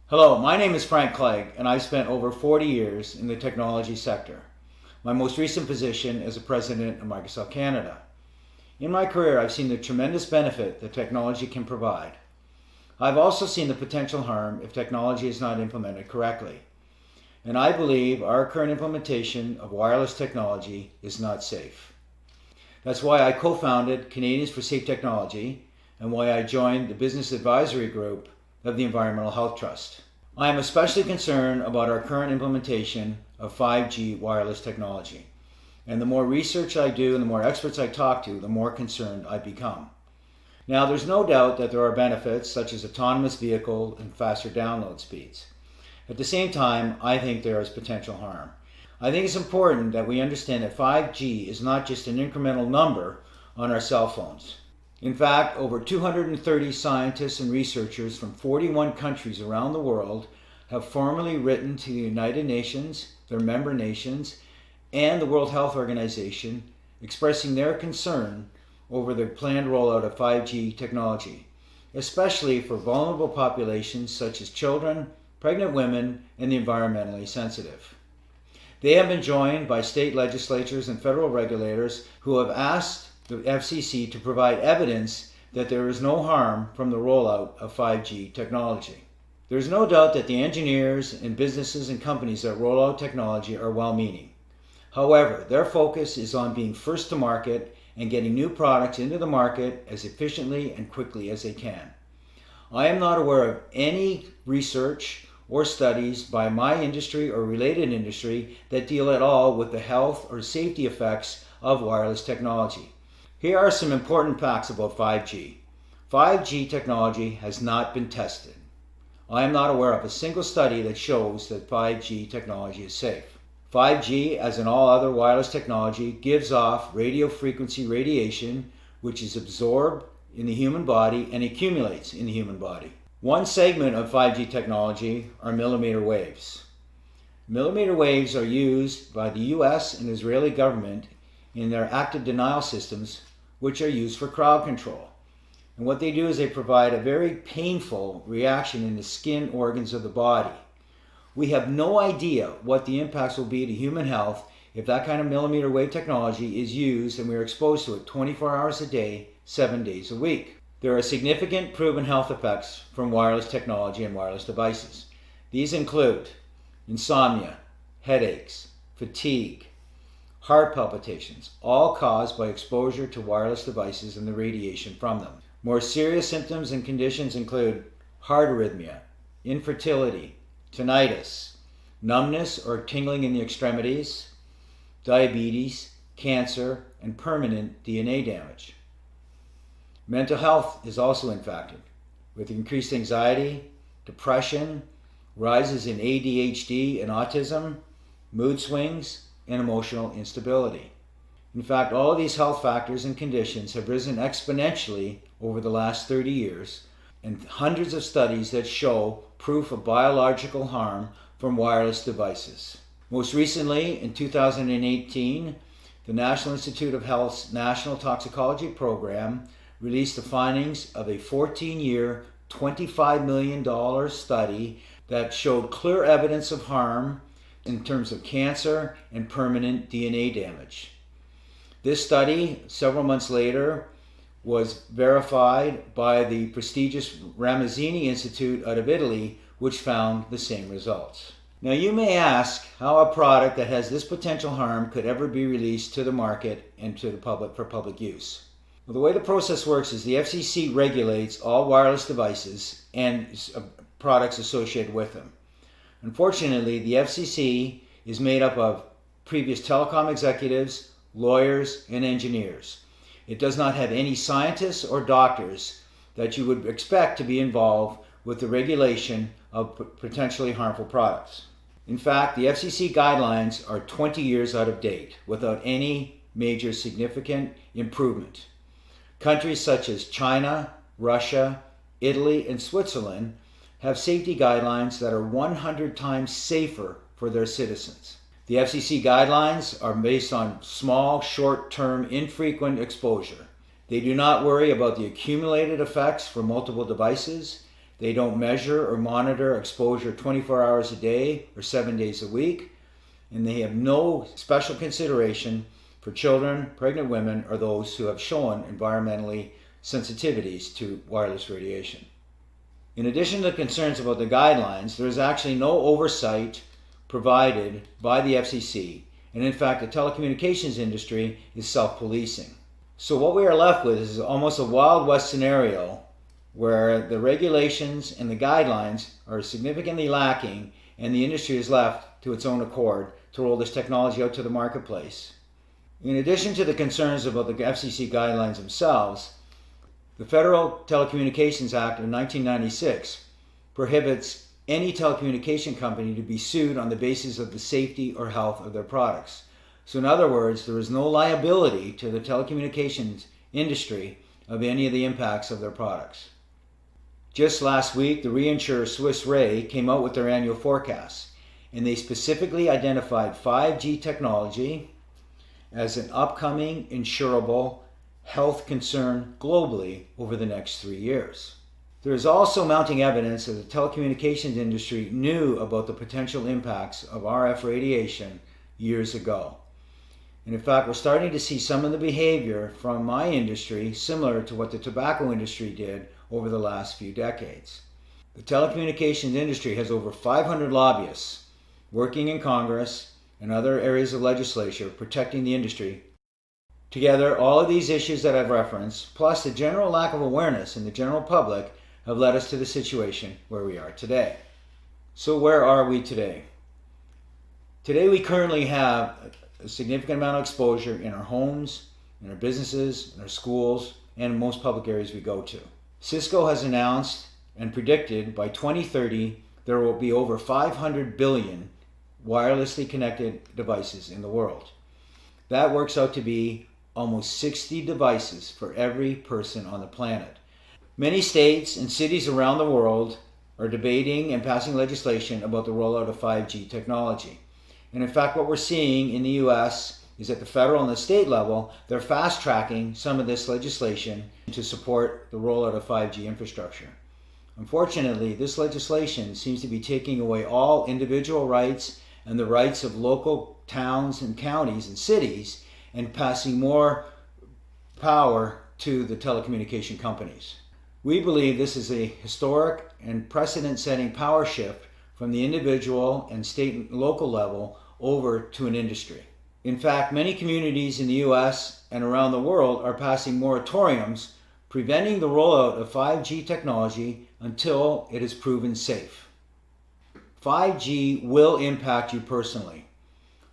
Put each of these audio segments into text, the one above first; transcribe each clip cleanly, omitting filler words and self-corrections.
Hello, my name is Frank Clegg, and I've spent over 40 years in the technology sector. My most recent position is as president of Microsoft Canada. In my career, I've seen the tremendous benefit that technology can provide. I've also seen the potential harm if technology is not implemented correctly. And I believe our current implementation of wireless technology is not safe. That's why I co-founded Canadians for Safe Technology and why I joined the business advisory group of the Environmental Health Trust. I am especially concerned about our current implementation of 5G wireless technology. And the more research I do and the more experts I talk to, the more concerned I become. Now, there's no doubt that there are benefits such as autonomous vehicle and faster download speeds. At the same time, I think there is potential harm. I think it's important that we understand that 5G is not just an incremental number on our cell phones. In fact, over 230 scientists and researchers from 41 countries around the world have formally written to the United Nations, their member nations, and the World Health Organization expressing their concern over the planned rollout of 5G technology, especially for vulnerable populations such as children, pregnant women, and the environmentally sensitive. They have been joined by state legislatures and federal regulators who have asked the FCC to provide evidence that there is no harm from the rollout of 5G technology. There is no doubt that the engineers and businesses and companies that roll out technology are well-meaning. However, their focus is on being first to market and getting new products into the market as efficiently and quickly as they can. I am not aware of any research or studies by my industry or related industry that deal at all with the health or safety effects of wireless technology. Here are some important facts about 5G. 5G technology has not been tested. I am not aware of a single study that shows that 5G technology is safe. 5G, as in all other wireless technology, gives off radio frequency radiation, which is absorbed in the human body and accumulates in the human body. One segment of 5G technology are millimeter waves. Millimeter waves are used by the US and Israeli government in their active denial systems, which are used for crowd control. And what they do is they provide a very painful reaction in the skin organs of the body. We have no idea what the impacts will be to human health if that kind of millimeter wave technology is used and we are exposed to it 24 hours a day, 7 days a week. There are significant proven health effects from wireless technology and wireless devices. These include insomnia, headaches, fatigue, heart palpitations, all caused by exposure to wireless devices and the radiation from them. More serious symptoms and conditions include heart arrhythmia, infertility, tinnitus, numbness or tingling in the extremities, diabetes, cancer, and permanent DNA damage. Mental health is also impacted, with increased anxiety, depression, rises in ADHD and autism, mood swings, and emotional instability. In fact, all of these health factors and conditions have risen exponentially over the last 30 years, and hundreds of studies that show proof of biological harm from wireless devices. Most recently, in 2018, the National Institute of Health's National Toxicology Program released the findings of a 14-year, $25 million study that showed clear evidence of harm in terms of cancer and permanent DNA damage. This study, several months later, was verified by the prestigious Ramazzini Institute out of Italy, which found the same results. Now you may ask how a product that has this potential harm could ever be released to the market and to the public for public use. Well, the way the process works is the FCC regulates all wireless devices and products associated with them. Unfortunately, the FCC is made up of previous telecom executives, lawyers, and engineers. It does not have any scientists or doctors that you would expect to be involved with the regulation of potentially harmful products. In fact, the FCC guidelines are 20 years out of date without any major significant improvement. Countries such as China, Russia, Italy, and Switzerland have safety guidelines that are 100 times safer for their citizens. The FCC guidelines are based on small, short-term, infrequent exposure. They do not worry about the accumulated effects for multiple devices. They don't measure or monitor exposure 24 hours a day or 7 days a week. And they have no special consideration for children, pregnant women, or those who have shown environmentally sensitivities to wireless radiation. In addition to the concerns about the guidelines, there is actually no oversight provided by the FCC, and in fact the telecommunications industry is self-policing. So what we are left with is almost a Wild West scenario where the regulations and the guidelines are significantly lacking and the industry is left to its own accord to roll this technology out to the marketplace. In addition to the concerns about the FCC guidelines themselves, the Federal Telecommunications Act of 1996 prohibits any telecommunication company to be sued on the basis of the safety or health of their products. So in other words, there is no liability to the telecommunications industry of any of the impacts of their products. Just last week, the reinsurer Swiss Re came out with their annual forecasts, and they specifically identified 5G technology as an upcoming insurable health concern globally over the next 3 years. There is also mounting evidence that the telecommunications industry knew about the potential impacts of RF radiation years ago. And in fact, we're starting to see some of the behavior from my industry similar to what the tobacco industry did over the last few decades. The telecommunications industry has over 500 lobbyists working in Congress and other areas of legislature protecting the industry. Together, all of these issues that I've referenced, plus the general lack of awareness in the general public, have led us to the situation where we are today. So where are we today? Today we currently have a significant amount of exposure in our homes, in our businesses, in our schools, and in most public areas we go to. Cisco has announced and predicted by 2030 there will be over 500 billion wirelessly connected devices in the world. That works out to be almost 60 devices for every person on the planet. Many states and cities around the world are debating and passing legislation about the rollout of 5G technology. And in fact, what we're seeing in the US is at the federal and the state level, they're fast-tracking some of this legislation to support the rollout of 5G infrastructure. Unfortunately, this legislation seems to be taking away all individual rights and the rights of local towns and counties and cities and passing more power to the telecommunication companies. We believe this is a historic and precedent-setting power shift from the individual and state and local level over to an industry. In fact, many communities in the US and around the world are passing moratoriums preventing the rollout of 5G technology until it is proven safe. 5G will impact you personally.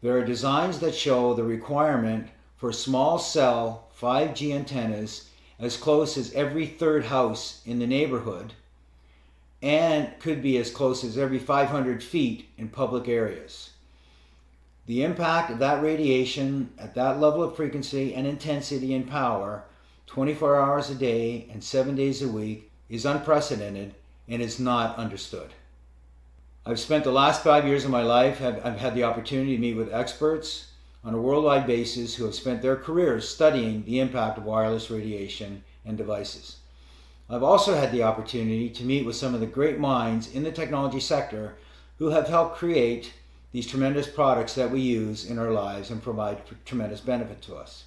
There are designs that show the requirement for small cell 5G antennas as close as every third house in the neighborhood and could be as close as every 500 feet in public areas. The impact of that radiation at that level of frequency and intensity and power 24 hours a day and 7 days a week is unprecedented and is not understood. I've spent the last 5 years of my life, I've had the opportunity to meet with experts on a worldwide basis who have spent their careers studying the impact of wireless radiation and devices. I've also had the opportunity to meet with some of the great minds in the technology sector who have helped create these tremendous products that we use in our lives and provide tremendous benefit to us.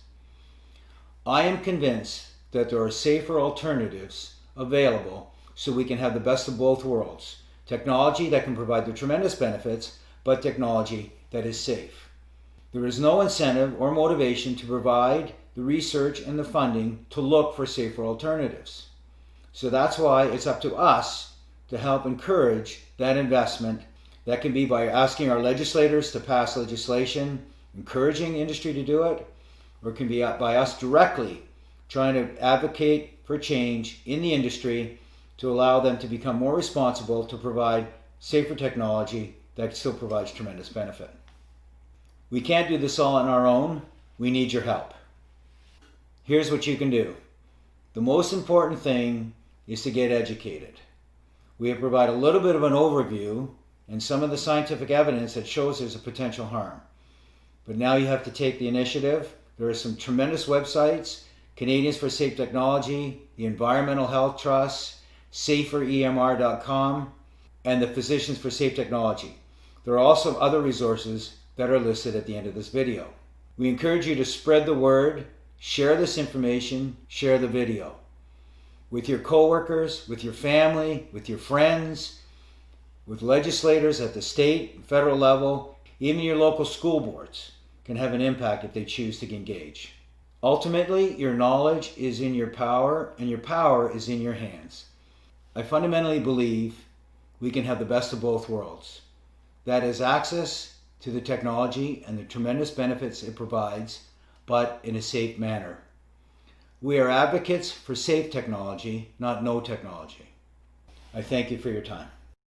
I am convinced that there are safer alternatives available so we can have the best of both worlds. Technology that can provide the tremendous benefits, but technology that is safe. There is no incentive or motivation to provide the research and the funding to look for safer alternatives. So that's why it's up to us to help encourage that investment. That can be by asking our legislators to pass legislation, encouraging industry to do it, or it can be by us directly trying to advocate for change in the industry to allow them to become more responsible to provide safer technology that still provides tremendous benefit. We can't do this all on our own. We need your help. Here's what you can do. The most important thing is to get educated. We have provided a little bit of an overview and some of the scientific evidence that shows there's a potential harm. But now you have to take the initiative. There are some tremendous websites, Canadians for Safe Technology, the Environmental Health Trust, saferemr.com, and the Physicians for Safe Technology. There are also other resources that are listed at the end of this video. We encourage you to spread the word, share this information, share the video with your coworkers, with your family, with your friends, with legislators at the state and federal level. Even your local school boards can have an impact if they choose to engage. Ultimately, your knowledge is in your power, and your power is in your hands. I fundamentally believe we can have the best of both worlds. That is access to the technology and the tremendous benefits it provides, but in a safe manner. We are advocates for safe technology, not no technology. I thank you for your time.